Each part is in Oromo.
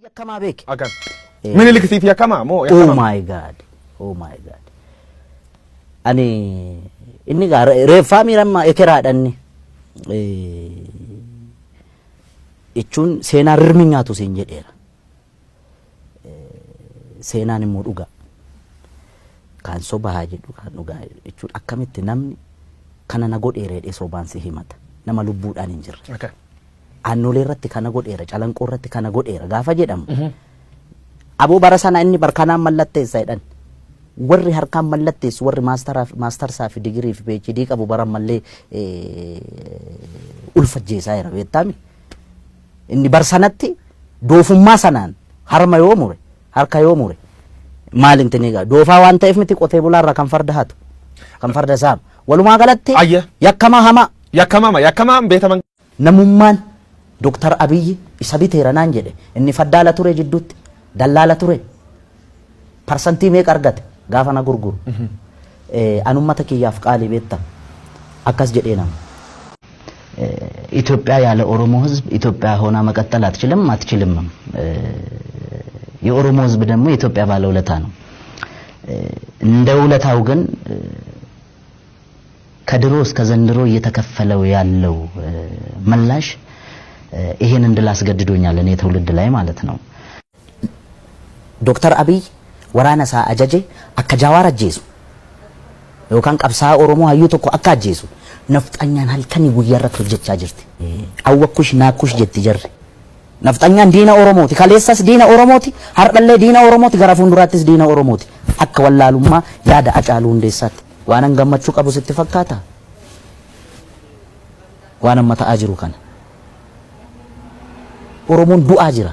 Yakkamaa beeki. Akan. Minilik siif yakkamaa moo yakkamaa? Oh my God. Oh my God. Ani inni reeffaa miidhammaa ekeraadhanni. Jechuun seenaa rirmi nyaatu siin jedheera. Seenaan immoo dhugaa. Kan sobaa jedhu kan dhugaa jechuun akkamitti namni kana na godheeredhe sobaan si himata. Nama lubbuudhaan hin jirre. Okay. Annolee irratti kana godheera, calanqoo irratti kana godheera gaafa jedhamu. Aboo bara sana inni barkanaan mallatteessa jedhan. Warri harkaan mallatteessu warri maastarsaa fi digirii fi PhD qabu bara mallee ulfajjeesaa jira beektami. Inni bar sanatti doofummaa sanaan harma yoo mure, harka yoo mure. Maalin tiniga doofaa waan ta'eef miti qotee bulaarraa kan farda hatu, kan farda saamu. Walumaa galatti yakkamaa hamaa. Yakkamaa beetaman. Namummaan Dr. Abiyyi isa biteera naan jedhe inni faddaala ture jidduutti dallaala ture. Parsantii meeqa argate gaafa na gurguru. Anummata kiyyaaf qaalii beekta akkas jedhee nama. ኢትዮጵያ ያለ ኦሮሞ ህዝብ ኢትዮጵያ ሆና መቀጠል አትችልም። የኦሮሞ ህዝብ ደግሞ የኢትዮጵያ ባለውለታ ነው። እንደ ውለታው ግን ከድሮ እስከ ዘንድሮ እየተከፈለው ያለው ምላሽ ይሄን እንድላስገድዶኛል እኔ ትውልድ ላይ ማለት ነው። ዶክተር አብይ ወራነሳ አጀጄ አከጃዋር አጄሱ ዮካን ቀብሳ ኦሮሞ ሀዩ ተኮ አካጄሱ ነፍጠኛን halkani guyyarratti hojjechaa jirti. Awwakush naakush jetti jarri. Naftanyan diina Oromooti. Kaleessas diina Oromooti. Hardhallee diina Oromooti. Gara fuulduraattis diina Oromooti. Akka wallaalummaa yaada Hacaaluu Hundeessaatti. Waan an gammachuu qabu sitti fakkaata. Waan amma ta'aa jiru kana. Oromoon du'aa jira.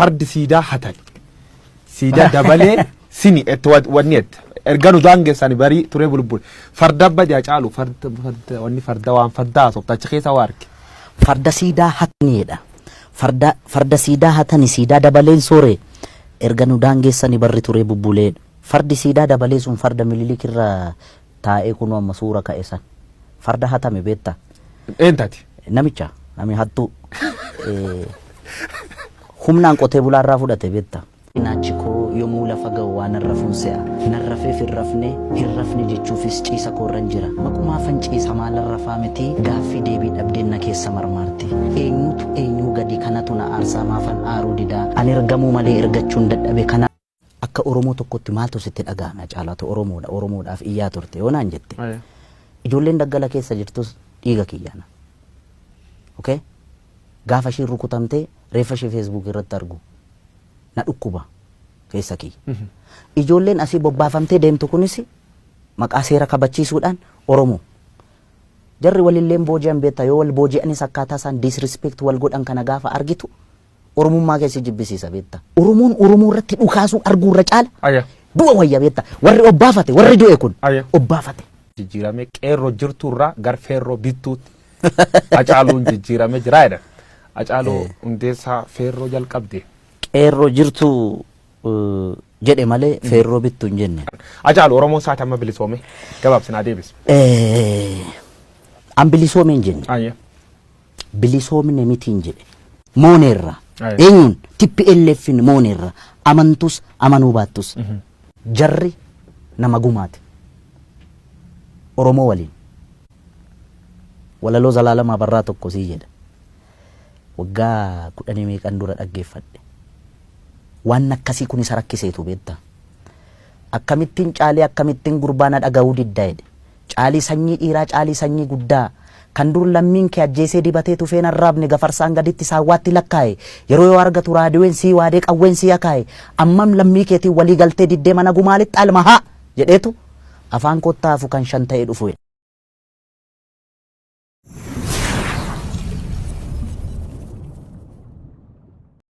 Fardi siidaa hatan. Siidaa dabalee sini wanni erganu daangeessani barii ture bulbul farda badii Hacaaluu wanni farda waan fardaa sobtacha keessa waarke farda siidaa hataniidha farda siidaa hatani siidaa dabaleen soore erganu daangeessani barri ture bubbulee fardi siidaa dabalee sun farda Minilik irra taa'ee kunu amma suura ka'e san farda hatame beetta eentati nami hattu humnaan qotee bulaarraa fudhate beetta Naachiko yommuu lafa ga'u waan narrafuun se'a. Narrafee hirrafne jechuufis ciisa koorran jira. Maqumaafan ciisa maalarrafaa miti gaaffii deebii dhabdeen na keessa marmaarti. Eenyutu eenyuu gadi kanatu na aarsaa maafan aaruu didaa. Ani ergamuu malee ergachuun dadhabe kana. Akka Oromoo tokkotti maaltu sitti dhaga'ame Hacaalaatu Oromoodhaaf iyyaa turte yoo naan jette. Ijoolleen daggala keessa jirtus dhiiga kiyyaana. Okay? Gaafa isheen rukutamtee reeffa ishee Facebook irratti argu. Na dhukkuba keessa kiyya. Ijoolleen asii bobbaafamtee deemtu kunis maqaa seera kabachiisuudhaan Oromoo. Jarri walilleen booji'an beektaa yoo wal booji'anis akkaataa isaan disrespect wal godhan kana gaafa argitu Oromummaa keessa jibbisiisa beektaa. Oromoon Oromoo irratti dhukaasuu arguurra caala. Du'a wayya beektaa. Warri obbaafate warri du'e kun obbaafate. Jijjiirame qeerroo jirturraa garfeerroo bittuutti Hacaaluun jijjiirame jira jedha. Hacaaluu Hundeessaa feerroo jalqabde. Qeerroo jirtu jedhe malee feerroo bittu hin jenne. Hacaaluu Oromoon saati amma bilisoome gabaabsinaa deebis. An bilisoome hin jenne. Bilisoomne miti hin jedhe. Mooneerra. Eenyuun TPLFin mooneerra amantus amanuu baattus. Jarri nama gumaati. Oromoo waliin. Walaloo Zalaalamaa Barraa tokko sii jedha. Waggaa 10 meeqan dura dhaggeeffadhe. Waan akkasii kun isa rakkiseetu beektaa. Akkamittiin caalee akkamittiin gurbaana dhaga'uu diddaa'edhe. Caalii sanyii dhiiraa caalii sanyii guddaa kan dur lammiin kee ajjeesee dibatee tufeen arraabne gafarsaan gaditti saawwaatti lakkaa'e yeroo yoo argatu raadiyoon sii waadee qawween sii akaa'e ammam lammii keetiin walii galtee diddee mana gumaalitti almahaa jedheetu afaan kottaafu kan shan ta'ee dhufu.